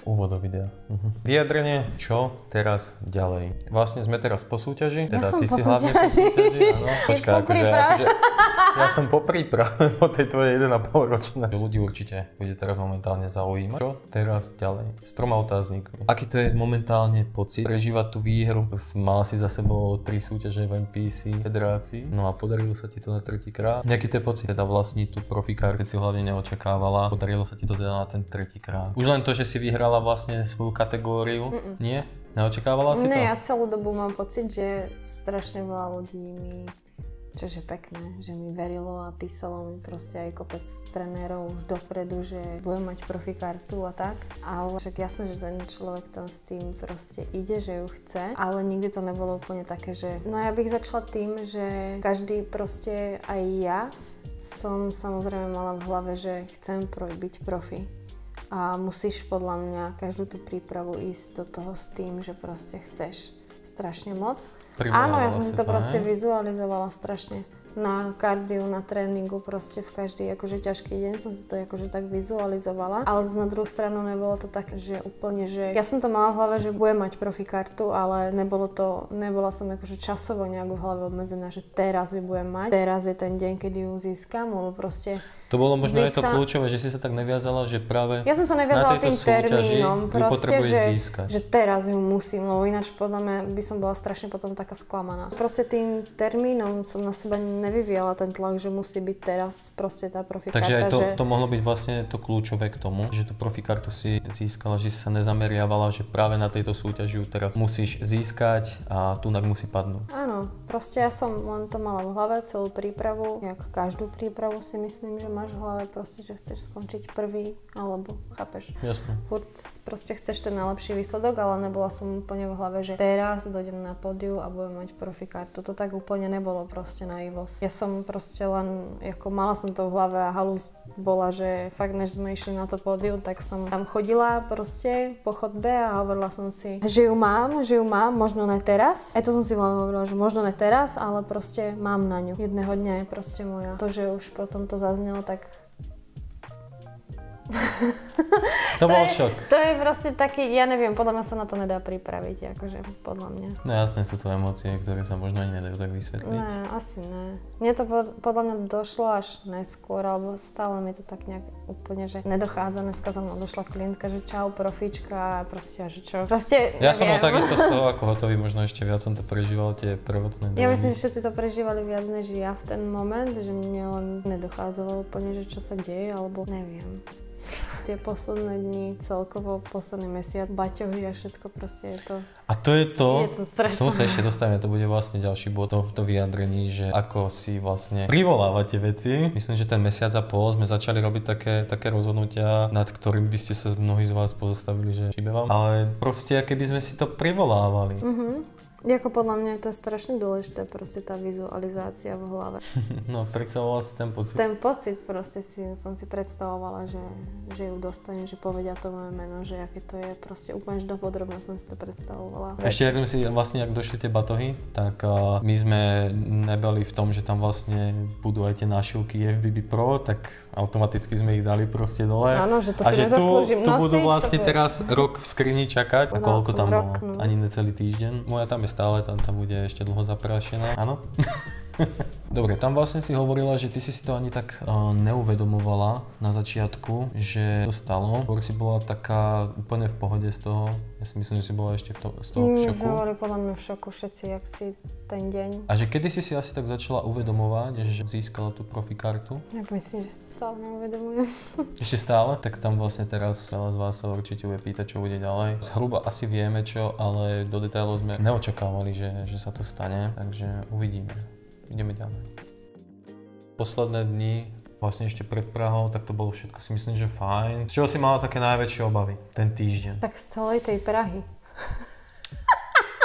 Úvod do videa. Vyjadrenie, čo teraz ďalej. Vlastne sme teraz po súťaži. Ja teda som ty po si hlavne po súťaži, áno. Počkaj, akože ja som po príprave po tej tvojej 1,5 ročnej. Ľudí určite bude teraz momentálne zaujímať. Čo teraz ďalej? S 3 otáznikmi. Aký to je momentálne pocit prežívať tú výhru? Mal si za sebou 3 súťaže v NPC federácii. No a podarilo sa ti to na 3. krát. Jaký to je pocit teda vlastniť tú profikár, keď si hlavne neočakávala? Podarilo sa ti to teda na ten 3. krát. Už len to, že si vyhrala vlastne svoju kategóriu. Nie? Neočakávala si to? Nie, ja celú dobu mám pocit, že strašne veľa ľudí mi, čo je pekné, že mi verilo a písalo mi proste aj kopec trenérov už dopredu, že budem mať profikartu a tak. Ale však jasné, že ten človek tam s tým proste ide, že ju chce, ale nikdy to nebolo úplne také, že... No ja bych začala tým, že každý proste, aj ja, som samozrejme mala v hlave, že chcem byť profi. A musíš podľa mňa každú tú prípravu ísť do toho s tým, že proste chceš strašne moc. Áno, ja som si to proste vizualizovala strašne. Na kardiu, na tréningu, proste v každý akože ťažký deň som si to akože tak vizualizovala. Ale na druhú stranu nebolo to tak, že úplne, že... Ja som to mala v hlave, že budem mať profikartu, ale nebola som akože časovo nejak v hlave obmedzená, že teraz ju budem mať. Teraz je ten deň, kedy ju získam, lebo proste... To bolo možno aj to kľúčové, že si sa tak neviazala, že práve ja som sa neviazala tým termínom, proste, že teraz ju musím, lebo ináč podľa mňa by som bola strašne potom taká sklamaná. Proste tým termínom som na seba nevyvíjala ten tlak, že musí byť teraz proste tá profikarta. Takže aj to mohlo byť vlastne to kľúčové k tomu, že tú profikartu si získala, že si sa nezameriavala, že práve na tejto súťaži ju teraz musíš získať a tunak musí padnúť. Áno, proste ja som len to mala v hlave celú prípravu, jak každú prípravu si myslím, že máš v hlave proste, že chceš skončiť prvý, alebo chápeš? Jasne. Furt proste chceš ten najlepší výsledok, ale nebola som úplne v hlave, že teraz dojdem na pódiu a budem mať profikartu. To tak úplne nebolo proste naivosť. Ja som proste len, ako mala som to v hlave a halus bola, že fakt než sme išli na to pódiu, tak som tam chodila proste po chodbe a hovorila som si, že ju mám, možno ne teraz. Aj to som si v hlave hovorila, že možno ne teraz, ale proste mám na ňu. Jedného dňa je proste moja. To, že už potom to zaznelo, tak... To bol šok. To je proste taký, ja neviem, podľa mňa sa na to nedá pripraviť, akože podľa mňa. No jasné, sú to emócie, ktoré sa možno ani nedajú tak vysvetliť. Ne, asi ne. Mne to podľa mňa došlo až neskôr, alebo stále mi to tak nejak úplne, že nedochádza. Dneska za mnou došla klientka, že čau, profička, a proste, že čo. Proste, ja som bol takisto z toho ako hotový, možno ešte viac som to prežíval, tie prvotné dni. Ja myslím, že všetci to prežívali viac než ja v ten moment, že mne len nedochádzalo úplne, že čo sa deje, alebo neviem. Tie posledné dni, celkovo posledný mesiac, baťohy a všetko proste je to... A to je to, k tomu sa ešte dostaneme, to bude vlastne ďalší bod to vyjadrení, že ako si vlastne privolávate veci. Myslím, že ten mesiac a pol sme začali robiť také rozhodnutia, nad ktorými by ste sa mnohí z vás pozastavili, že šíbe vám. Ale proste, keby sme si to privolávali. Ako podľa mňa to je strašne dôležité, proste tá vizualizácia v hlave. No, predstavovala si ten pocit. Ten pocit proste som si predstavovala, že ju dostanem, že povedia to moje meno, že aké to je, proste úplne dopodrobne som si to predstavovala. Ešte, ak sme si vlastne, ak došli tie batohy, tak my sme nebali v tom, že tam vlastne budú aj tie nášivky FBB Pro, tak automaticky sme ich dali proste dole. Áno, že to si nezaslúžim nosiť. Tu budú vlastne teraz rok v skrini čakať. A koľko tam bolo? Ani necelý týždeň. Moja tam je stále, tam bude ešte dlho zaprášená. Áno? Dobre, tam vlastne si hovorila, že ty si to ani tak neuvedomovala na začiatku, že to stalo. Skôr si bola taká úplne v pohode z toho. Ja si myslím, že si bola ešte z toho v šoku. My sme boli podľa mňa v šoku všetci, jak si ten deň. A že kedy si asi tak začala uvedomovať, že získala tú profikartu? Ja myslím, že si to stále neuvedomujem. Ešte stále? Tak tam vlastne teraz veľa z vás sa určite bude pýtať, čo bude ďalej. Zhruba asi vieme čo, ale do detailov sme neočakávali, že sa to stane, takže uvidíme. Ideme ďalej. Posledné dni, vlastne ešte pred Prahou, tak to bolo všetko si myslím, že fajn. Z čoho si mala také najväčšie obavy ten týždeň? Tak z celej tej Prahy.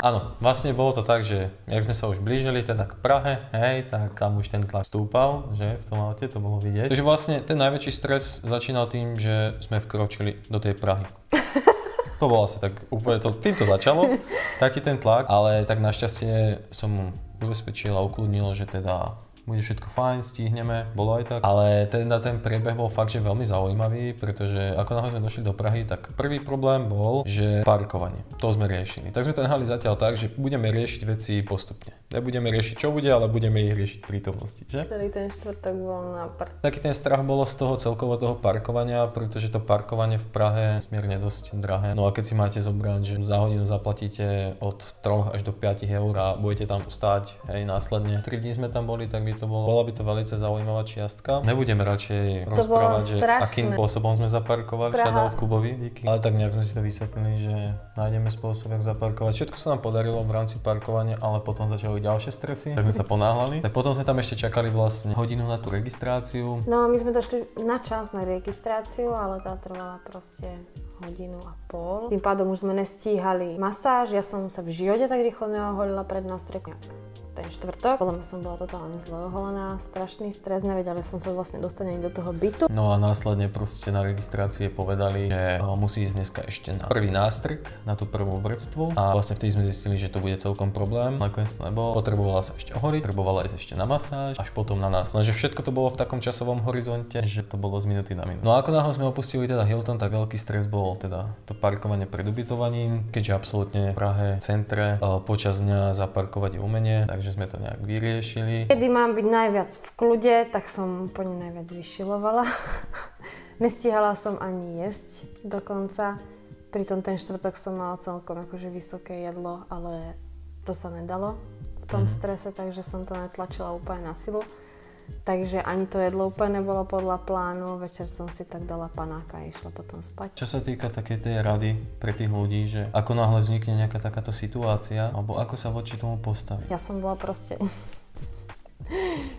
Áno, vlastne bolo to tak, že jak sme sa už blížili teda k Prahe, hej, tak tam už ten tlak stúpal, že v tom aute to bolo vidieť. Takže vlastne ten najväčší stres začínal tým, že sme vkročili do tej Prahy. To bolo asi tak úplne, týmto začalo, taký ten tlak, ale tak našťastie som mu ubezpečil a ukludnil, že teda bude všetko fajn, stihneme, bolo aj tak. Ale ten priebeh bol fakt, že veľmi zaujímavý, pretože ako náhle sme došli do Prahy, tak prvý problém bol, že parkovanie. To sme riešili. Tak sme to nehali zatiaľ tak, že budeme riešiť veci postupne. Nebudeme riešiť čo bude, ale budeme ich riešiť v prítomnosti, že? Celý ten štvrtok bol na prd. Taký ten strach bolo z toho celkovo toho parkovania, pretože to parkovanie v Prahe je smierne dosť drahé. No a keď si máte zobrať, že za hodinu zaplatíte od 3 až do 5 eur a budete tam stáť, hej, následne 3 dní sme tam boli, tak bola by to veľmi zaujímavá čiastka. Nebudeme radšej rozprávať, že akým spôsobom sme zaparkovali, shoutout Kubovi, díky. Ale tak nejak sme si to vysvetlili, že nájdeme spôsob, jak zaparkovať. Všetko sa nám podarilo v rámci parkovania, ale potom začali ďalšie stresy, tak sme sa ponáhľali. Tak potom sme tam ešte čakali vlastne hodinu na tú registráciu. No my sme došli na čas na registráciu, ale tá trvala proste 1,5 hodiny. Tým pádom už sme nestíhali masáž, ja som sa v živote tak rýchlo neoholila pred nástrekom. Ten štvrtok, podľa mňa som bola totálne zle oholená, strašný stres, nevedela som sa vlastne dostať ani do toho bytu. No a následne proste na registrácie povedali, že musí ísť dneska ešte na prvý nástrk, na tú prvú vrstvu a vlastne vtedy sme zistili, že to bude celkom problém, nakoniec to nebolo. Potrebovala sa ešte ohoriť, potrebovala ísť ešte na masáž, až potom na nás. Lenže všetko to bolo v takom časovom horizonte, že to bolo z minúty na minútu. No a ako náhle sme opustili teda Hilton, tak veľký stres bol teda to parkovanie pred ubytovaním, keďže absolútne v Prahe centre počas dňa zaparkovať je umenie. Takže sme to nejak vyriešili. Kedy mám byť najviac v kľude, tak som úplne najviac vyšilovala. Nestíhala som ani jesť dokonca. Pritom ten štvrtok som mala celkom akože vysoké jedlo, ale to sa nedalo v tom strese, takže som to netlačila úplne na silu. Takže ani to jedlo úplne nebolo podľa plánu, večer som si tak dala panáka a išla potom spať. Čo sa týka takej tej rady pre tých ľudí, že ako náhle vznikne nejaká takáto situácia, alebo ako sa voči tomu postaviť? Ja som bola proste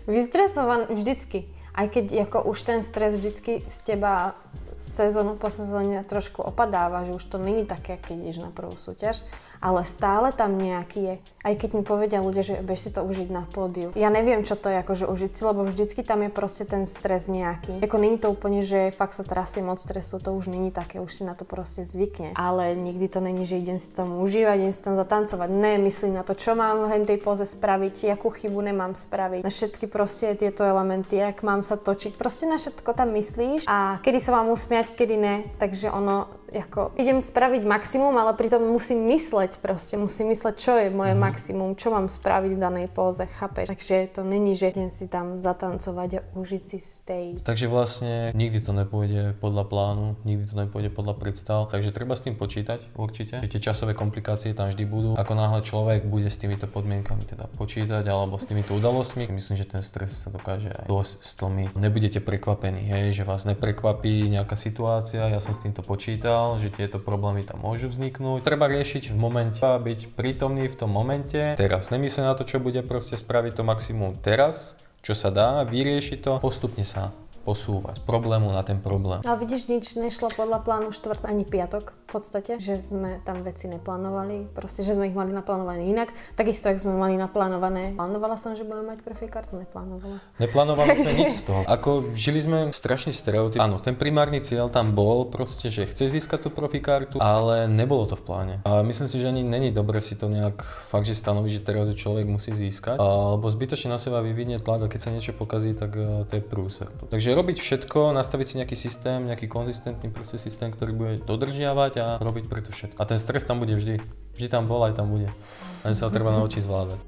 vystresovaná vždycky. Aj keď ako už ten stres vždycky z teba sezónu po sezóne trošku opadáva, že už to není také, keď ideš na prvú súťaž, ale stále tam nejaký je. Aj keď mi povedia ľudia, že bež si to užiť na pódiu. Ja neviem, čo to je akože užiť si, lebo vždycky tam je proste ten stres nejaký. Ako není to úplne, že fakt sa trasiem od stresu, to už není také, už si na to proste zvykne. Ale nikdy to není, že idem si tam užívať, idem si tam zatancovať. Ne, myslím na to, čo mám v tej póze spraviť, akú chybu nemám spraviť. Na všetky proste tieto elementy, jak mám sa točiť. Proste na všetko tam myslíš a kedy sa mám usmiať, kedy ne. Takže ono, ako idem spraviť maximum, ale pritom musím mysleť proste, musím mysleť, čo je moje maximum, čo mám spraviť v danej póze, chápeš? Takže to není, že idem si tam zatancovať a užiť si stage. Takže vlastne nikdy to nepôjde podľa plánu, nikdy to nepôjde podľa predstav, takže treba s tým počítať určite, že tie časové komplikácie tam vždy budú. Ako náhle človek bude s týmito podmienkami teda počítať alebo s týmito udalosťmi, myslím, že ten stres sa dokáže aj dosť stlmiť. Nebudete prekvapení, hej, že vás neprekvapí nejaká situácia, ja som s týmto počítal, že tieto problémy tam môžu vzniknúť. Treba riešiť v momente, byť prítomný v tom momente. Teraz nemyslím na to, čo bude, proste spraviť to maximum teraz, čo sa dá, vyriešiť to, postupne sa posúvať z problému na ten problém. Ale vidíš, nič nešlo podľa plánu štvrtok ani piatok v podstate, že sme tam veci neplánovali, proste, že sme ich mali naplánované inak. Takisto, jak sme mali naplánované. Plánovala som, že budeme mať profikartu, neplánovala. Neplánovali sme nič z toho. Ako žili sme strašný stereotyp. Áno, ten primárny cieľ tam bol proste, že chce získať tú profikartu, ale nebolo to v pláne. A myslím si, že ani není dobre si to nejak fakt, že stanoviť, že teraz človek musí získať, alebo zbytočne na seba vyvinie tlak a keď sa niečo pokazí, tak to je prúser. Takže robiť všetko, nastaviť si nejaký systém, nejaký konzistentný proste systém, ktorý bude dodržiavať a robiť preto všetko. A ten stres tam bude vždy. Vždy tam bol, aj tam bude. Len sa ho treba naučiť zvládať.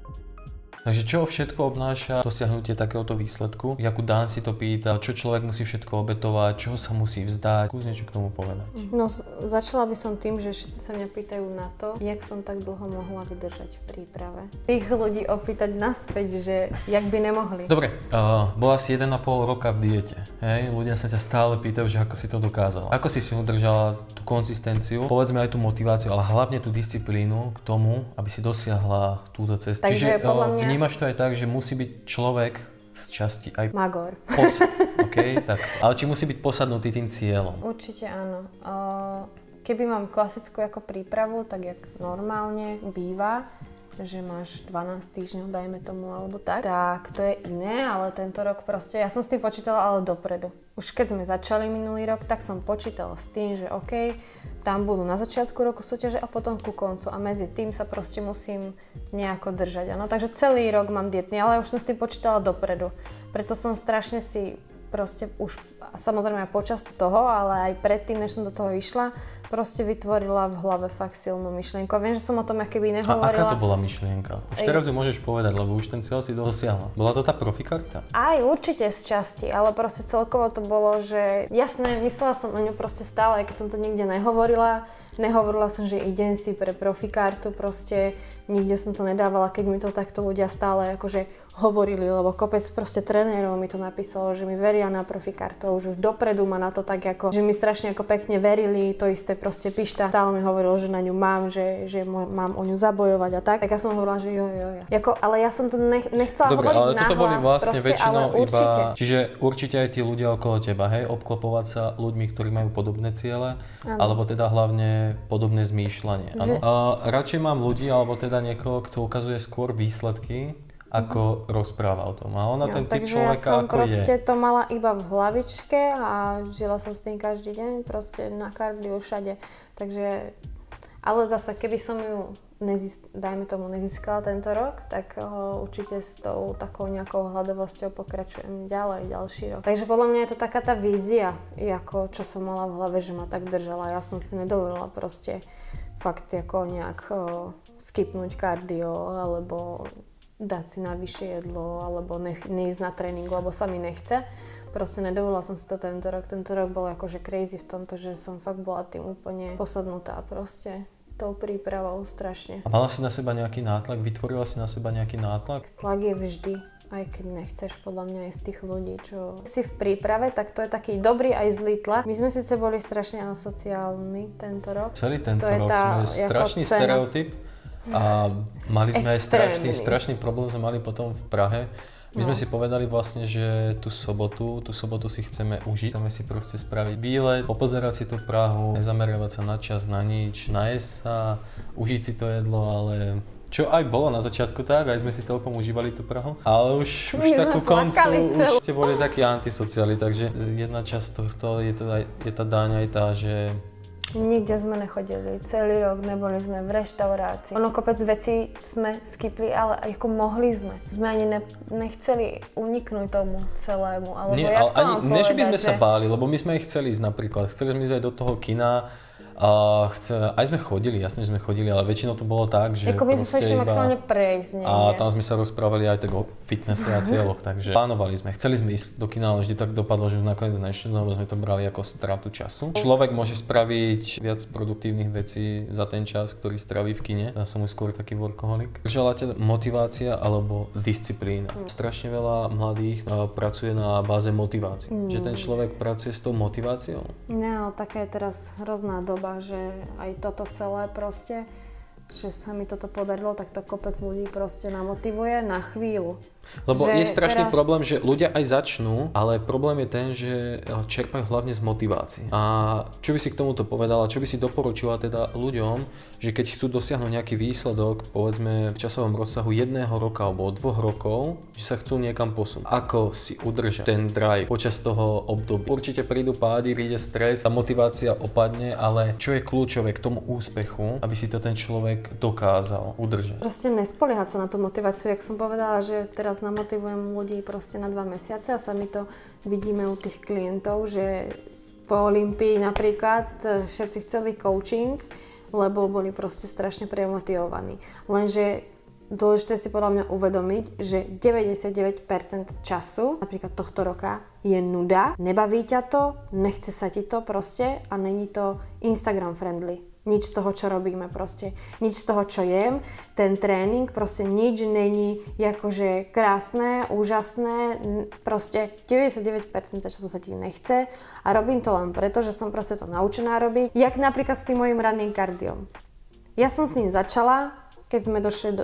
Takže čo všetko obnáša dosiahnutie takéhoto výsledku? Jakú Dán si to pýta, čo človek musí všetko obetovať, čoho sa musí vzdať? Skús niečo k tomu povedať. No začala by som tým, že všetci sa mňa pýtajú na to, jak som tak dlho mohla vydržať v príprave. Tých ľudí opýtať naspäť, že jak by nemohli. Dobre, bola si 1,5 roka v diete. Hej? Ľudia sa ťa stále pýtajú, že ako si to dokázala. Ako si udržala tú konzistenciu, povedzme aj tú motiváciu, ale hlavne tú disciplínu k tomu, aby si dosiahla túto cestu. Takže podľa mňa vnímaš to aj tak, že musí byť človek z časti aj magor. Okay, tak. Ale či musí byť posadnutý tým cieľom? Určite áno. Keby mám klasickú ako prípravu, tak jak normálne býva, že máš 12 týždňov, dajme tomu, alebo tak to je iné, ale tento rok proste, ja som s tým počítala ale dopredu. Už keď sme začali minulý rok, tak som počítala s tým, že OK, tam budú na začiatku roku súťaže a potom ku koncu a medzi tým sa proste musím nejako držať. Ano? Takže celý rok mám dietný, ale už som s tým počítala dopredu. Preto som strašne si proste už, samozrejme aj počas toho, ale aj predtým, než som do toho išla, proste vytvorila v hlave fakt silnú myšlienku. A viem, že som o tom keby nehovorila. A aká to bola myšlienka? Už teraz ju môžeš povedať, lebo už ten cieľ si dosiahla. Bola to tá profikarta? Aj určite z časti, ale proste celkovo to bolo, že jasné, myslela som na ňu proste stále, keď som to nikde nehovorila. Nehovorila som, že idem si pre profikartu, proste nikde som to nedávala, keď mi to takto ľudia stále akože hovorili, lebo kopec proste trénerov mi to napísalo, že mi veria na profikartu, už dopredu ma na to tak ako, že mi strašne ako pekne verili, to isté proste Pišta stále mi hovoril, že na ňu mám, že mám o ňu zabojovať a tak ja som hovorila, že jo. Ale ja som to nechcela dobre, hovoriť ale toto nahlas, boli vlastne proste, väčšinou určite. Čiže určite aj tí ľudia okolo teba, hej, obklopovať sa ľuďmi, ktorí majú podobné ciele, alebo teda hlavne podobné zmýšľanie. Áno. Radšej mám ľudí, alebo teda niekoho, kto ukazuje skôr výsledky, ako rozpráva o tom. A ona ten typ človeka ako je. Takže ja som proste to mala iba v hlavičke a žila som s tým každý deň, proste na kardiu všade. Takže, ale zase, keby som ju dajme tomu nezískala tento rok, tak určite s tou takou nejakou hľadovosťou pokračujem ďalej, ďalší rok. Takže podľa mňa je to taká tá vízia, ako čo som mala v hlave, že ma tak držala. Ja som si nedovolila proste fakt ako nejak skipnúť kardio, alebo dať si na vyššie jedlo, alebo neísť na tréning, lebo sa mi nechce. Proste nedovolila som si to tento rok. Tento rok bol akože crazy v tomto, že som fakt bola tým úplne posadnutá proste. Tou prípravou strašne. A mala si na seba nejaký nátlak? Vytvorila si na seba nejaký nátlak? Tlak je vždy, aj keď nechceš, podľa mňa aj z tých ľudí, čo si v príprave, tak to je taký dobrý aj zlý tlak. My sme síce boli strašne asociálni tento rok. Celý tento rok sme strašný stereotyp a mali sme aj strašný problém sme mali potom v Prahe. My sme si povedali vlastne, že tú sobotu si chceme užiť. Chceme si proste spraviť výlet, popozerať si tú Prahu, nezameriavať sa na čas, na nič, najesť sa, užiť si to jedlo, ale čo aj bolo na začiatku tak, aj sme si celkom užívali tú Prahu. Ale už takú koncu, už ste boli takí antisociáli, takže jedna časť tohto je tá daň aj tá, že nikde sme nechodili, celý rok neboli sme v reštaurácii. Ono kopec vecí sme skipli, ale ako mohli sme. Sme ani nechceli uniknúť tomu celému, alebo nie, jak to ani, mám povedať, ne, že by sme sa báli, lebo my sme ich chceli ísť napríklad. Chceli sme ísť aj do toho kina, aj sme chodili, jasne, že sme chodili, ale väčšinou to bolo tak, že ako by sme sa išli maximálne prejsť. A tam sme sa rozprávali aj tak o fitnesse a cieľoch, takže plánovali sme. Chceli sme ísť do kina, ale vždy tak dopadlo, že nakoniec nešli, lebo sme to brali ako stratu času. Človek môže spraviť viac produktívnych vecí za ten čas, ktorý straví v kine. Ja som už skôr taký workoholik. Držala ťa motivácia alebo disciplína. Strašne veľa mladých pracuje na báze motivácie. Že ten človek pracuje s tou motiváciou. No, taká je teraz hrozná doba, že aj toto celé proste, že sa mi toto podarilo, tak to kopec ľudí proste namotivuje na chvíľu. Lebo je strašný problém, že ľudia aj začnú, ale problém je ten, že čerpajú hlavne z motivácie. A čo by si k tomuto povedala, čo by si doporučila teda ľuďom, že keď chcú dosiahnuť nejaký výsledok, povedzme v časovom rozsahu 1 roka alebo 2 rokov, že sa chcú niekam posunúť. Ako si udržať ten drive počas toho obdobia? Určite prídu pády, príde stres a motivácia opadne, ale čo je kľúčové k tomu úspechu, aby si to ten človek dokázal udržať? Proste nespoliehať sa na tú motiváciu, jak som povedala, že teraz namotivujem ľudí proste na 2 mesiace a sami to vidíme u tých klientov, že po Olympii napríklad všetci chceli coaching, lebo boli proste strašne premotivovaní. Lenže dôležité si podľa mňa uvedomiť, že 99% času, napríklad tohto roka, je nuda, nebaví ťa to, nechce sa ti to proste a není to Instagram friendly. Nič z toho, čo robíme proste. Nič z toho, čo jem. Ten tréning, proste nič není akože krásne, úžasné. Proste 99% času sa ti nechce a robím to len preto, že som proste to naučená robiť. Jak napríklad s tým mojím ranným kardiom. Ja som s ním začala, keď sme došli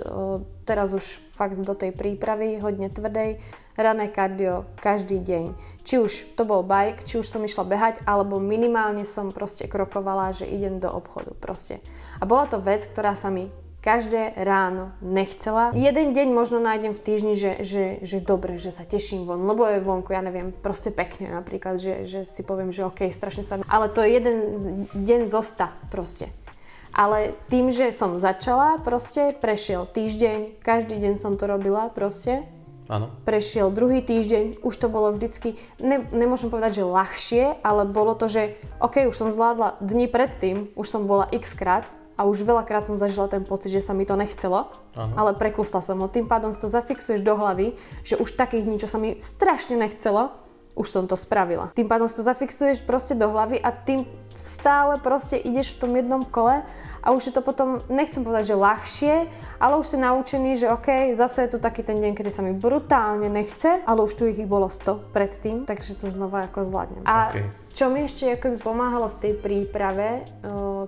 teraz už fakt do tej prípravy, hodne tvrdej, ranné kardio každý deň. Či už to bol bike, či už som išla behať, alebo minimálne som proste krokovala, že idem do obchodu proste. A bola to vec, ktorá sa mi každé ráno nechcela. Jeden deň možno nájdem v týždni, že dobre, že sa teším von, lebo je vonku, ja neviem, proste pekne napríklad, že si poviem, že okej, strašne sa... Ale to je jeden deň zo 100 proste. Ale tým, že som začala proste, prešiel týždeň, každý deň som to robila proste. Áno. Prešiel druhý týždeň, už to bolo vždycky, nemôžem povedať, že ľahšie, ale bolo to, že okej, už som zvládla dni predtým, už som bola x krát, a už veľakrát som zažila ten pocit, že sa mi to nechcelo, ale prekusla som ho. Tým pádom si to zafixuješ do hlavy, že už takých dní, čo sa mi strašne nechcelo, už som to spravila. Tým pádom si to zafixuješ proste do hlavy a tým stále proste ideš v tom jednom kole a už je to potom, nechcem povedať, že ľahšie, ale už si naučený, že okej, zase je tu taký ten deň, kedy sa mi brutálne nechce, ale už tu ich bolo 100 predtým, takže to znova ako zvládnem. A čo mi ešte akoby pomáhalo v tej príprave,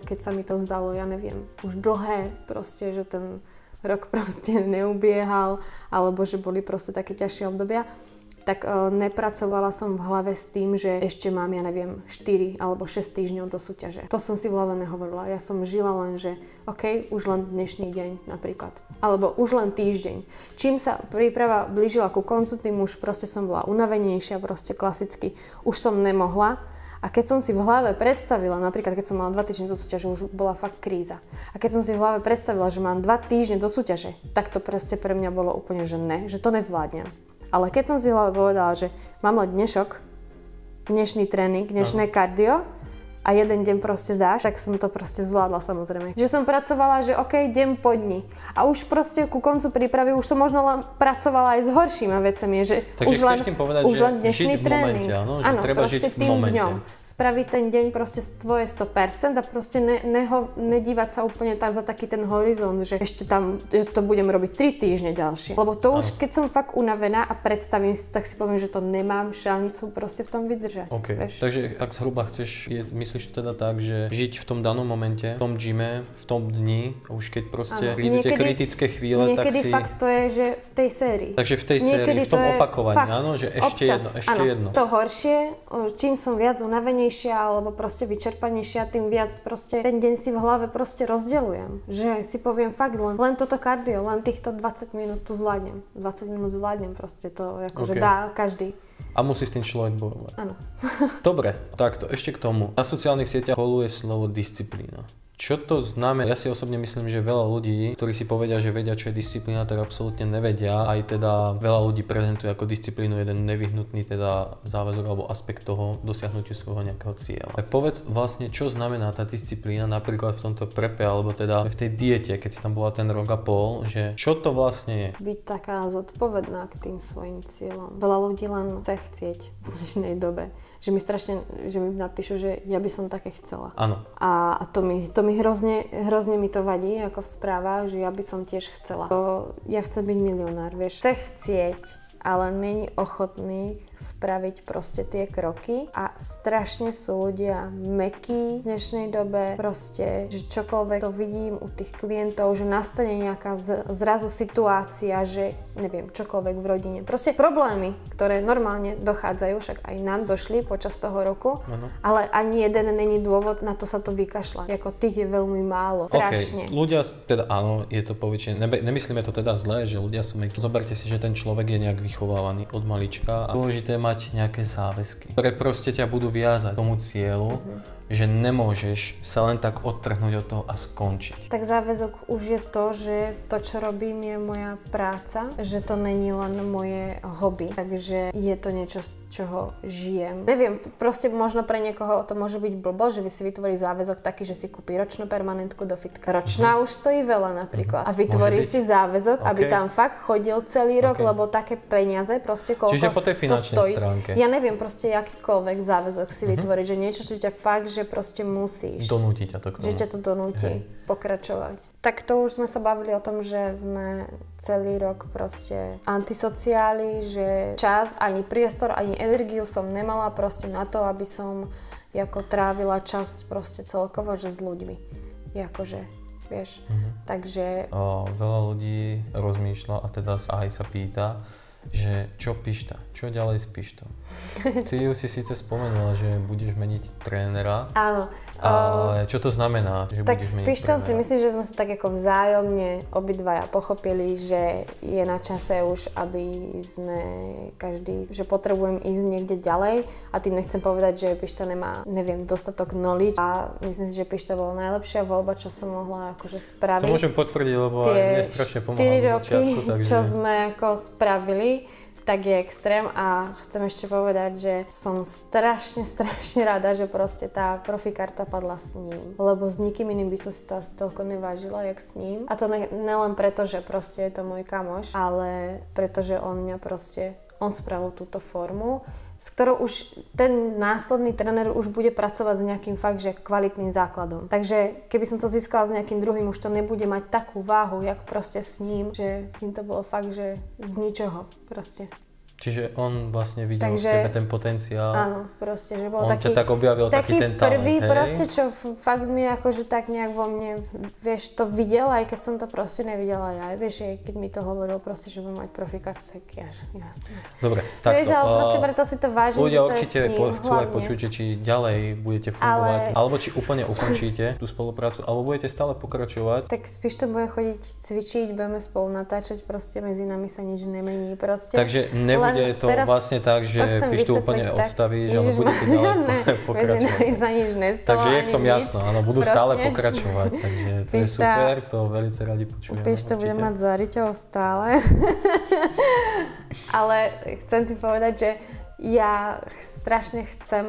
keď sa mi to zdalo, ja neviem, už dlhé proste, že ten rok proste neubiehal, alebo že boli proste také ťažšie obdobia, tak nepracovala som v hlave s tým, že ešte mám, ja neviem, 4 alebo 6 týždňov do súťaže. To som si v hlave nehovorila. Ja som žila len, že OK, už len dnešný deň napríklad. Alebo už len týždeň. Čím sa príprava blížila ku koncu, tým už proste som bola unavenejšia, proste klasicky. Už som nemohla. A keď som si v hlave predstavila, napríklad keď som mala 2 týždne do súťaže, už bola fakt kríza. A keď som si v hlave predstavila, že mám 2 týždne do súťaže, tak to proste pre mňa bolo úplne, že ne, že to nezvládnem. Ale keď som si v hlave povedala, že mám len dnešok, dnešný tréning, dnešné kardio a jeden deň proste zdáš, tak som to proste zvládla samozrejme. Že som pracovala, že OK, deň po dni. A už proste ku koncu prípravy už som možno len pracovala aj s horšími vecami. Že takže už chceš tým povedať, že žiť v momente, áno? Že áno, treba žiť v momente. Dňom. Spraviť ten deň proste tvoje 100% a proste nedívať sa úplne tak za taký ten horizont, že ešte tam to budem robiť 3 týždne ďalšie. Lebo to už, keď som fakt unavená a predstavím si, tak si poviem, že to nemám šancu proste v tom vydržať. Okay. Takže ak zhruba chceš, myslíš to teda tak, že žiť v tom danom momente, v tom gyme, v tom dni, už keď proste prídu tie kritické chvíle, tak si... Niekedy fakt to je, že v tej sérii. Takže v tej sérii, v tom opakovaní, áno, že ešte občas, ešte jedno. To horšie, čím som viac unavenejšia alebo proste vyčerpanejšia, tým viac proste ten deň si v hlave proste rozdeľujem. Že si poviem fakt len toto kardio, len týchto 20 minút tu zvládnem. 20 minút zvládnem proste, to akože dá každý. A musí s tým človek bojovať. Áno. Dobre, takto ešte k tomu. Na sociálnych sieťach koluje slovo disciplína. Čo to znamená? Ja si osobne myslím, že veľa ľudí, ktorí si povedia, že vedia, čo je disciplína, tak absolútne nevedia. Aj teda veľa ľudí prezentuje ako disciplínu jeden nevyhnutný teda záväzok alebo aspekt toho dosiahnutiu svojho nejakého cieľa. Tak povedz vlastne, čo znamená tá disciplína napríklad v tomto prepe alebo teda v tej diete, keď si tam bola ten rok a pol, že čo to vlastne je? Byť taká zodpovedná k tým svojim cieľom. Veľa ľudí len chce chcieť v dnešnej dobe. Že mi napíšu, že ja by som také chcela. Áno. A to mi hrozne mi to vadí, ako v správach, že ja by som tiež chcela. Ja chcem byť milionár, vieš. Chce chcieť, ale není ochotný spraviť proste tie kroky a strašne sú ľudia mäkkí v dnešnej dobe, proste, že čokoľvek to vidím u tých klientov, že nastane nejaká zrazu situácia, že neviem, čokoľvek v rodine. Proste problémy, ktoré normálne dochádzajú, však aj nám došli počas toho roku, ale ani jeden není dôvod na to sa to vykašľať. Ako tých je veľmi málo, strašne. Ľudia, teda áno, je to poväčšine, nemyslíme to teda zle, že ľudia sú mäkkí. Zoberte si, že ten človek je nejak vychovávaný od malička a dôležité mať nejaké záväzky, ktoré proste ťa budú viazať k tomu cieľu, že nemôžeš sa len tak odtrhnúť od toho a skončiť. Tak záväzok už je to, že to, čo robím, je moja práca, že to není len moje hobby, takže je to niečo, z čoho žijem. Neviem, proste možno pre niekoho to môže byť blbo, že vy si vytvorí záväzok taký, že si kúpi ročnú permanentku do fitka. Ročná už stojí veľa napríklad. A vytvorí si záväzok, aby tam fakt chodil celý rok, lebo také peniaze proste koľko. Čiže po tej finančnej stránke. Ja neviem proste akýkoľvek záväzok si vytvoriť, že niečo, čo ťa fakt, že proste musíš. Donúti ťa to k tomu. Že ťa to donúti pokračovať. Tak to už sme sa bavili o tom, že sme celý rok proste antisociáli, že čas, ani priestor, ani energiu som nemala proste na to, aby som ako trávila čas proste celkovo, že s ľuďmi. Jakože, vieš. Takže... Veľa ľudí rozmýšľa a teda aj sa pýta, že čo Pišta, čo ďalej s Pištom? Ty už si síce spomenula, že budeš meniť trénera. Áno. Ale čo to znamená, že tak budeš meniť trénera? Tak s Pištom si myslím, že sme sa tak ako vzájomne obidvaja pochopili, že je na čase už, aby sme každý, že potrebujem ísť niekde ďalej a tým nechcem povedať, že Pišta nemá, neviem, dostatok knowledge a myslím si, že Pišta bola najlepšia voľba, čo som mohla akože spraviť. To môžem potvrdiť, lebo aj mne strašne pomáhal zo začiatku. Takže... čo sme ako spravili, tak je extrém a chcem ešte povedať, že som strašne rada, že proste tá profikarta padla s ním. Lebo s nikým iným by som si to asi toľko nevážila, jak s ním. A to nelen preto, že proste je to môj kamoš, ale preto, že on spravil túto formu, s ktorou už ten následný tréner už bude pracovať s nejakým fakt, že kvalitným základom. Takže keby som to získala s nejakým druhým, už to nebude mať takú váhu, jak proste s ním, že s ním to bolo fakt, že z ničoho proste. Čiže on vlastne videl v tebe ten potenciál. Áno, proste, že bol on ťa tak objavil, taký ten talent, prvý, hej? proste, čo fakt mi akože tak nejak vo mne, vieš, to videl, aj keď som to proste nevidela ja. Vieš, keď mi to hovoril proste, že budem mať profikát, tak jasne. Dobre, takto. Vieš, ale proste preto si to vážim, ľudia že to určite je s ním, chcú aj počuť, či ďalej budete fungovať, alebo či úplne ukončíte tú spoluprácu, alebo budete stále pokračovať. Tak spíš to bude chodiť cvičiť, budeme spolu natáčať, proste medzi nami sa nič nemení, proste. Takže nebude to vlastne tak, že Pištu úplne odstavíš, ale budete ďalej pokračovať. Za nič nestalo. Takže je v tom jasno, áno, budú stále pokračovať, takže to je super, to veľmi radi počujeme. Pištu bude mať za riťou stále. Ale chcem ti povedať, že ja strašne chcem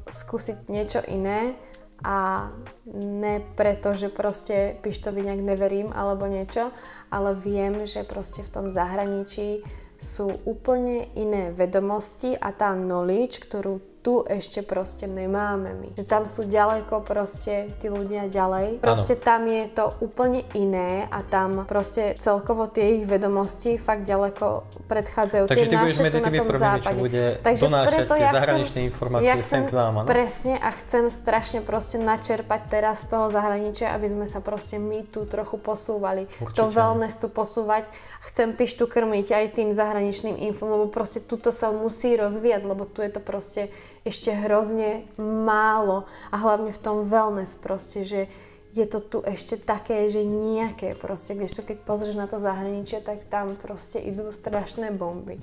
skúsiť niečo iné a ne preto, že proste Pištovi nejak neverím alebo niečo, ale viem, že proste v tom zahraničí sú úplne iné vedomosti a tá knowledge, ktorú tu ešte proste nemáme my. Že tam sú ďaleko proste tí ľudia ďalej. Proste tam je to úplne iné a tam proste celkovo tie ich vedomosti fakt ďaleko predchádzajú tie naše tu na tom západe. Takže ty budeš medzi tými prvými, čo bude donášať tie zahraničné informácie sem k nám, áno? Presne a chcem strašne proste načerpať teraz z toho zahraničia, aby sme sa proste my tu trochu posúvali. Určite. To wellness tu posúvať. Chcem Pištu krmiť aj tým zahraničným infom, lebo proste tuto sa musí rozvíjať, lebo tu je to proste ešte hrozne málo a hlavne v tom wellness proste, že je to tu ešte také, že nejaké proste, kdežto keď pozrieš na to zahraničie, tak tam proste idú strašné bomby.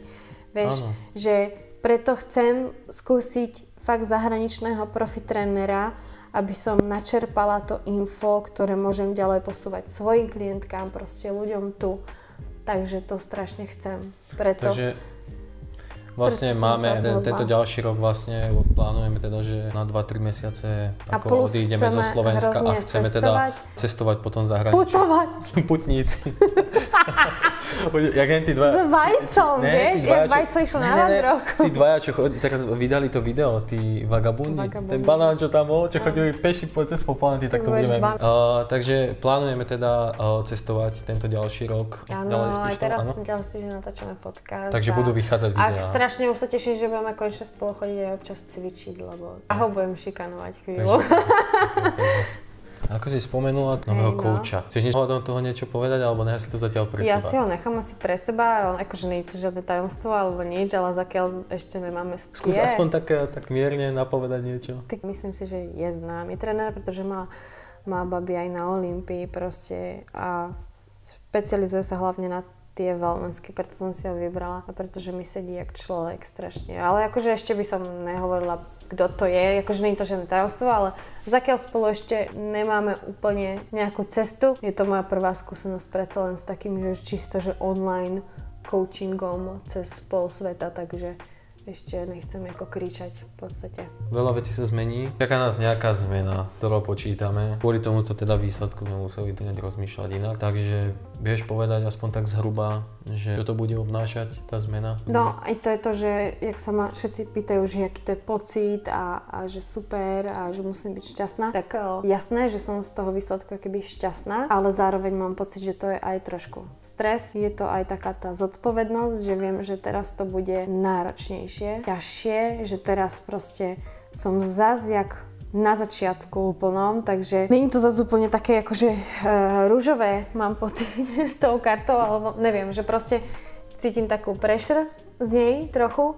Vieš, že preto chcem skúsiť fakt zahraničného profitrénera, aby som načerpala to info, ktoré môžem ďalej posúvať svojim klientkám, proste ľuďom tu. Takže to strašne chcem. Preto... Takže vlastne máme tento ďalší rok vlastne plánujeme teda, že na 2-3 mesiace ako odídeme zo Slovenska a chceme teda cestovať potom zahraničí. Putovať! Putníci. Jak tí dva... S vajcom, vieš? Jak vajco išlo na vandrovku. Tí dvaja, čo teraz vydali to video, tí vagabundi. Ten banán, čo tam bol, čo chodili peši cez po planety, tak to budeme. Takže plánujeme teda cestovať tento ďalší rok. Áno, aj teraz ďalší, že natáčame podcast. Takže budú vychádzať videá. A strašne už sa teším, že budeme konečne spolu chodiť aj občas cvičiť, lebo ho budem šikanovať chvíľu. Ako si spomenula nového kouča. Chceš toho niečo povedať, alebo nechaj si to zatiaľ pre seba? Ja si ho nechám asi pre seba, akože nie je to žiadne tajomstvo alebo nič, ale zakiaľ ešte nemáme spie. Skús aspoň tak mierne napovedať niečo. Tak myslím si, že je známy tréner, pretože má baby aj na Olympii proste a špecializuje sa hlavne na tie wellnessky, preto som si ho vybrala a pretože mi sedí jak človek strašne. Ale akože ešte by som nehovorila, kto to je, akože nie je to žiadne tajomstvo, ale zakiaľ spolu ešte nemáme úplne nejakú cestu. Je to moja prvá skúsenosť predsa len s takým, že čisto, že online coachingom cez pol sveta, takže ešte nechcem ako kričať v podstate. Veľa vecí sa zmení. Čaká nás nejaká zmena, ktorú počítame. Kvôli tomuto teda výsledku sme museli hneď rozmýšľať inak. Takže vieš povedať aspoň tak zhruba, že čo to bude obnášať, tá zmena? No aj to je to, že jak sa ma všetci pýtajú, že aký to je pocit a že super a že musím byť šťastná. Tak jasné, že som z toho výsledku keby šťastná, ale zároveň mám pocit, že to je aj trošku stres. Je to aj taká tá zodpovednosť, že viem, že teraz to bude náročnejšie, ťažšie, že teraz proste som zas jak na začiatku úplnom, takže není to zase úplne také akože rúžové, mám pocit s tou kartou, alebo neviem, že proste cítim takú pressure z nej trochu,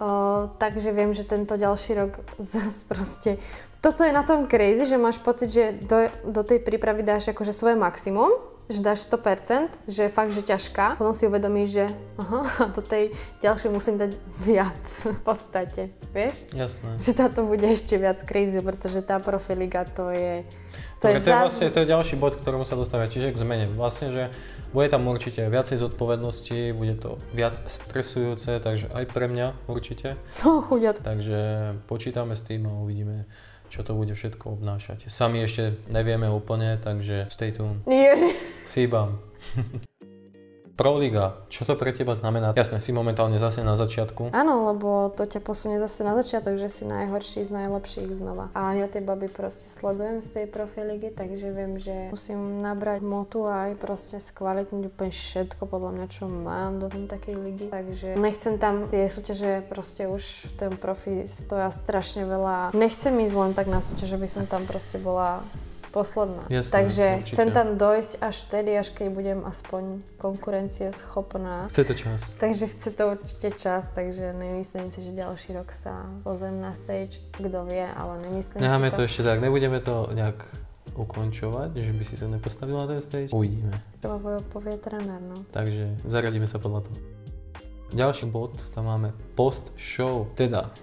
takže viem, že tento ďalší rok zase proste... Toto je na tom crazy, že máš pocit, že do tej prípravy dáš akože svoje maximum, že dáš 100%, že je fakt, že ťažká. Potom si uvedomíš, že aha, do tej ďalšej musím dať viac v podstate, vieš? Jasné. Že táto bude ešte viac crazy, pretože tá profiliga to je... To je ďalší bod, ktorému sa dostáva, čiže k zmene. Vlastne, že bude tam určite viacej zodpovednosti, bude to viac stresujúce, takže aj pre mňa určite. Chuďatko. Takže počítame s tým a uvidíme, čo to bude všetko obnášať. Sami ešte nevieme úplne, takže stay tuned. Síbam. Proliga, čo to pre teba znamená? Jasné, si momentálne zase na začiatku. Áno, lebo to ťa posunie zase na začiatok, že si najhorší z najlepších znova. A ja tie baby proste sledujem z tej profiligy, takže viem, že musím nabrať motu a aj proste skvalitniť úplne všetko podľa mňa, čo mám do takej ligy. Takže nechcem tam tie súťaže, proste už v tom profi stoja strašne veľa. Nechcem ísť len tak na súťaž, aby som tam proste bola posledná. Jasné, takže určite. chcem tam dojsť až vtedy, až keď budem aspoň konkurencieschopná. Chce to čas. Takže chce to určite čas, takže nemyslím si, že ďalší rok sa pozriem na stage, kto vie, ale nemyslím Necháme si to ešte tak, nebudeme to nejak ukončovať, že by si sa nepostavila na ten stage. Uvidíme. Čo povie tréner, no. Takže zaradíme sa podľa toho. Ďalší bod, tam máme post-show, teda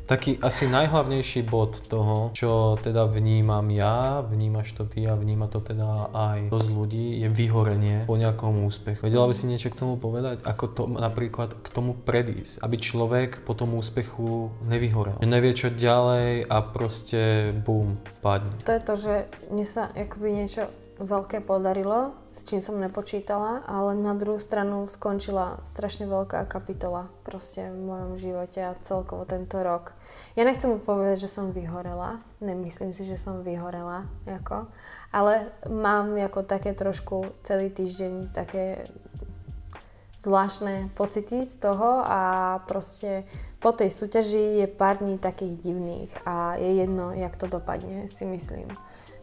taký asi najhlavnejší bod toho, čo teda vnímam ja, vnímaš to ty a vníma to teda aj dosť ľudí, je vyhorenie po nejakom úspechu. Vedela by si niečo k tomu povedať? Ako to napríklad k tomu predísť? Aby človek po tom úspechu nevyhorel. Že nevie čo ďalej a proste bum, padne. To je to, že mne sa akoby niečo veľké podarilo, s čím som nepočítala, ale na druhú stranu skončila strašne veľká kapitola proste v mojom živote a celkovo tento rok. Ja nechcem povedať, že som vyhorela, nemyslím si, že som vyhorela, ale mám také trošku celý týždeň také zvláštne pocity z toho a proste po tej súťaži je pár dní takých divných a je jedno, jak to dopadne, si myslím.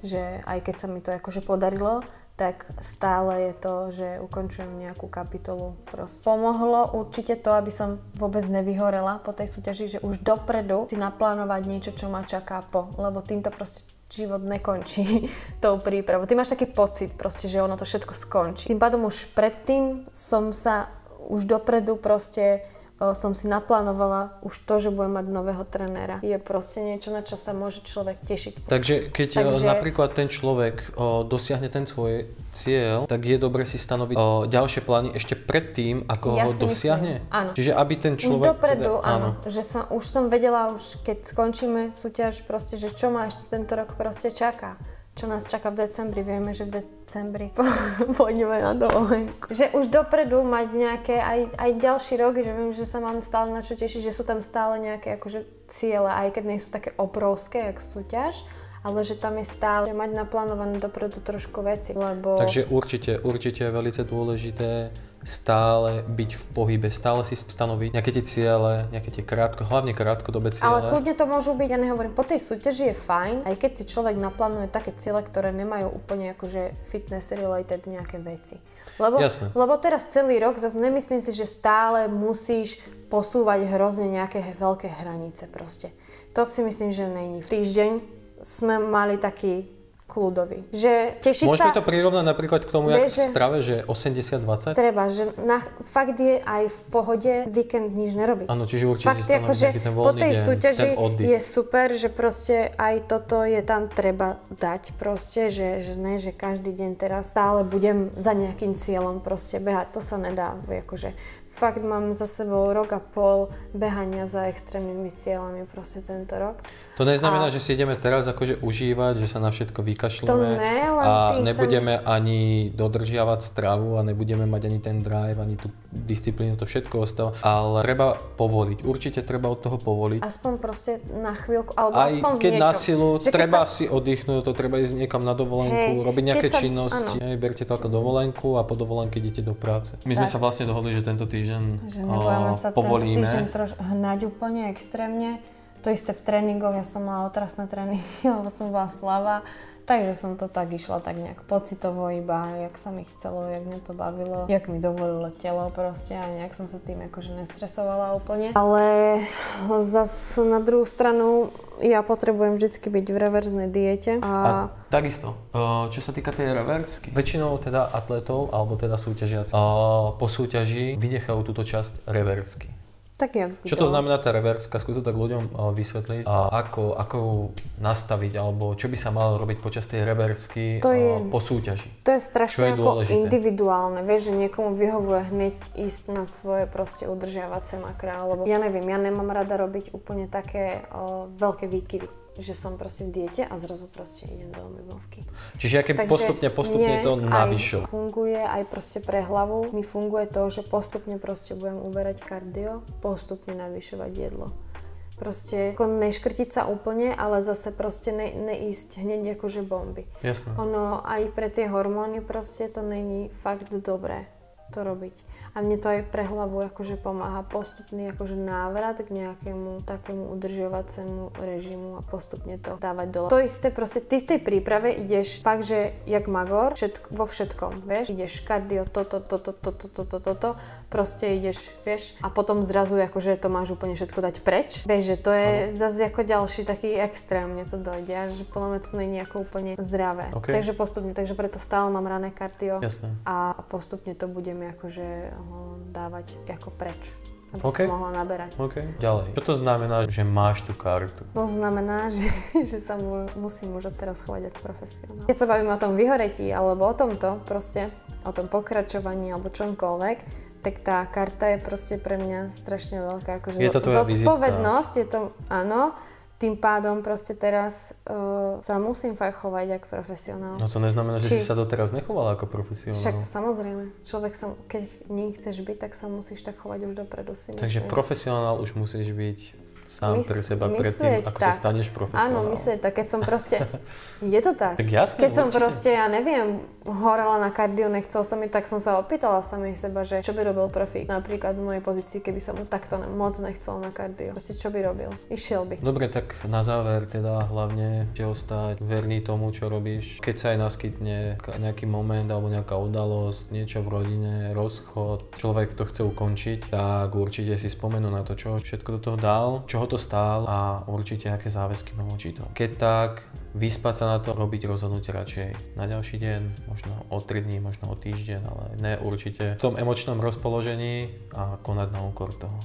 Že aj keď sa mi to akože podarilo, tak stále je to, že ukončujem nejakú kapitolu. Proste pomohlo určite to, aby som vôbec nevyhorela po tej súťaži, že už dopredu si naplánovať niečo, čo ma čaká po, lebo týmto proste život nekončí tou prípravou. Ty máš taký pocit proste, že ono to všetko skončí. Tým pádom už predtým som sa už dopredu proste som si naplánovala už to, že budem mať nového trenéra. Je proste niečo, na čo sa môže človek tešiť. Takže keď napríklad ten človek dosiahne ten svoj cieľ, tak je dobre si stanoviť ďalšie plány ešte predtým, ako ho dosiahne? Áno. Čiže aby ten človek... Už dopredu, áno. Že už som vedela, už keď skončíme súťaž, proste, že čo ma ešte tento rok proste čaká. Čo nás čaká v decembri. Vieme, že v decembri pôjdeme na dovolenku. Že už dopredu mať nejaké, aj ďalší rok, že viem, že sa mám stále na čo tešiť, že sú tam stále nejaké akože ciele, aj keď nie sú také obrovské, jak súťaž, ale že tam je stále mať naplánované dopredu trošku veci, lebo... Takže určite je veľmi dôležité stále byť v pohybe, stále si stanoviť nejaké tie ciele, nejaké tie hlavne krátkodobé ciele. Ale kľudne to môžu byť, ja nehovorím, po tej súťaži je fajn, aj keď si človek naplánuje také ciele, ktoré nemajú úplne akože fitness related nejaké veci. Lebo teraz celý rok, zase nemyslím si, že stále musíš posúvať hrozne nejaké veľké hranice proste. To si myslím, že není. V týždeň sme mali taký kľudový. Že tešiť Môžeme sa... to prirovnať napríklad k tomu, jak v strave, že 80-20? Treba, že fakt je aj v pohode víkend nič nerobiť. Áno, čiže určite fakt si stanoviť nejaký ten voľný po tej deň, súťaži ten oddych. Je super, že proste aj toto je tam treba dať proste, že ne, že každý deň teraz stále budem za nejakým cieľom proste behať. To sa nedá, akože fakt mám za sebou rok a pol behania za extrémnymi cieľami proste tento rok. To neznamená, že si ideme teraz akože užívať, že sa na všetko vykašľame a nebudeme ani dodržiavať stravu a nebudeme mať ani ten drive, ani tú disciplínu, to všetko ostáva, ale treba povoliť. Určite treba od toho povoliť. Aspoň proste na chvíľku, alebo aj aspoň keď niečo. Na silu, treba si oddychnúť, to treba ísť niekam na dovolenku, robiť nejaké činnosti, berte to ako dovolenku a po dovolenke idete do práce. My sme sa vlastne dohodli, že tento týždeň že nebudeme sa povolíme. Tento týždeň hnať úplne extrémne. To isté v tréningoch, ja som mala otrasné tréningy, lebo som bola slabá. Takže som to tak išla tak nejak pocitovo iba, jak sa mi chcelo, jak mňa to bavilo, jak mi dovolilo telo proste a nejak som sa tým akože nestresovala úplne. Ale zas na druhú stranu ja potrebujem vždycky byť v reverznej diete. A takisto, čo sa týka tej reverzky, väčšinou teda atletov alebo teda súťažiaci po súťaži vynechajú túto časť reverzky. Tak ja. Čo to znamená tá reverzka? Skús to tak ľuďom vysvetliť. A ako ju nastaviť, alebo čo by sa malo robiť počas tej reverzky po súťaži? To je strašne ako individuálne. Vieš, že niekomu vyhovuje hneď ísť na svoje proste udržiavacie makra, alebo ja neviem, ja nemám rada robiť úplne také veľké výkyvy. Že som proste v diete a zrazu proste idem do omybovky. Čiže aké postupne to navyšo. Funguje aj proste pre hlavu. Mi funguje to, že postupne proste budem uberať kardio, postupne navyšovať jedlo. Proste ako neškrtiť sa úplne, ale zase proste neísť hneď akože bomby. Jasné. Ono aj pre tie hormóny proste to není fakt dobré to robiť. A mne to aj pre hlavu akože pomáha postupný akože návrat k nejakému takému udržovacému režimu a postupne to dávať dole. To isté proste, ty v tej príprave ideš fakt, že jak magor, vo všetkom, vieš, ideš kardio, toto, proste ideš, vieš, a potom zrazu akože to máš úplne všetko dať preč. Vieš, že to je zase ako ďalší taký extrém, mne to dojde, a že podľa mňa to nie je nejako úplne zdravé. Okay. Takže postupne, takže preto stále mám rané kardio. Jasné. A postupne to budeme akože dávať ako preč, aby som mohla naberať. OK, ďalej. Čo to znamená, že máš tú kartu? To znamená, že sa musím už odteraz chovať ako profesionál. Keď sa bavím o tom vyhoretí alebo o tomto, proste o tom pokračovaní alebo čomkoľvek, tak tá karta je proste pre mňa strašne veľká. Akože je to tvoja zodpovednosť, je to, áno. Tým pádom proste teraz sa musím fakt chovať ako profesionál. No to neznamená, že si sa doteraz nechovala ako profesionál. Však samozrejme, človek sa, keď nie chceš byť, tak sa musíš tak chovať už dopredu, si myslím. Takže profesionál už musíš byť sám pre seba predtým, ako sa staneš profesionálom. Áno, myslieť tak, keď som proste, je to tak. Tak jasne, keď som proste, ja neviem, horela na kardio, nechcel sa mi, tak som sa opýtala samej seba, že čo by robil profík. Napríklad v mojej pozícii, keby sa mu takto moc nechcel na kardio. Proste čo by robil? Išiel by. Dobre, tak na záver teda hlavne ostať verný tomu, čo robíš. Keď sa aj naskytne nejaký moment alebo nejaká udalosť, niečo v rodine, rozchod, človek to chce ukončiť, tak určite si spomenú na to, čo všetko do toho dal, čoho to stál a určite aké záväzky mám voči tomu. Keď tak, vyspať sa na to, robiť rozhodnutie radšej na ďalší deň, možno o 3 dní, možno o týždeň, ale ne určite v tom emočnom rozpoložení a konať na úkor toho.